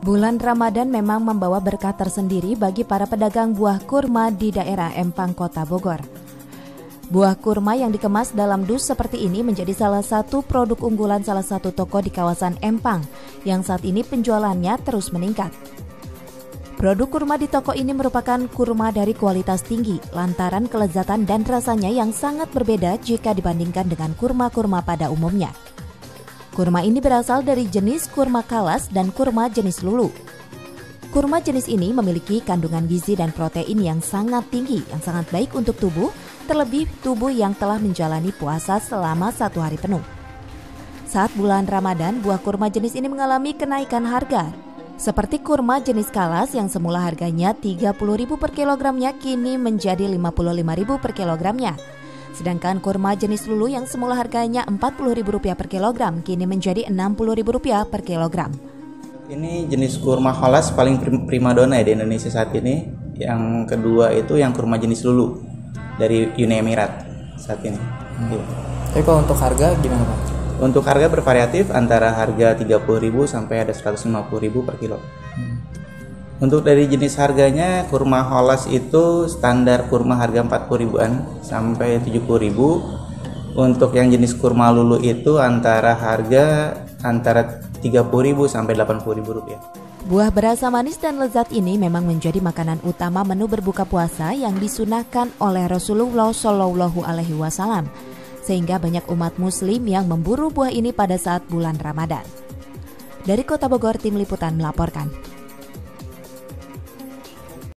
Bulan Ramadan memang membawa berkah tersendiri bagi para pedagang buah kurma di daerah Empang, Kota Bogor. Buah kurma yang dikemas dalam dus seperti ini menjadi salah satu produk unggulan salah satu toko di kawasan Empang yang saat ini penjualannya terus meningkat. Produk kurma di toko ini merupakan kurma dari kualitas tinggi lantaran kelezatan dan rasanya yang sangat berbeda jika dibandingkan dengan kurma-kurma pada umumnya. Kurma ini berasal dari jenis kurma kalas dan kurma jenis lulu. Kurma jenis ini memiliki kandungan gizi dan protein yang sangat tinggi, yang sangat baik untuk tubuh, terlebih tubuh yang telah menjalani puasa selama 1 hari penuh. Saat bulan Ramadan, buah kurma jenis ini mengalami kenaikan harga. Seperti kurma jenis kalas yang semula harganya Rp30.000 per kilogramnya kini menjadi Rp55.000 per kilogramnya. Sedangkan kurma jenis lulu yang semula harganya Rp40.000 per kilogram kini menjadi Rp60.000 per kilogram. Ini jenis kurma holas paling primadona ya di Indonesia saat ini. Yang kedua itu yang kurma jenis lulu dari Uni Emirat saat ini. Ya. Tapi kalau untuk harga gimana Pak? Untuk harga bervariatif antara harga Rp30.000 sampai ada Rp150.000 per kilo. Untuk dari jenis harganya, kurma holas itu standar kurma harga Rp40.000-an sampai Rp70.000. Untuk yang jenis kurma lulu itu antara Rp30.000 sampai Rp80.000. Buah berasa manis dan lezat ini memang menjadi makanan utama menu berbuka puasa yang disunahkan oleh Rasulullah Shallallahu Alaihi Wasallam, sehingga banyak umat Muslim yang memburu buah ini pada saat bulan Ramadan. Dari Kota Bogor, tim liputan melaporkan.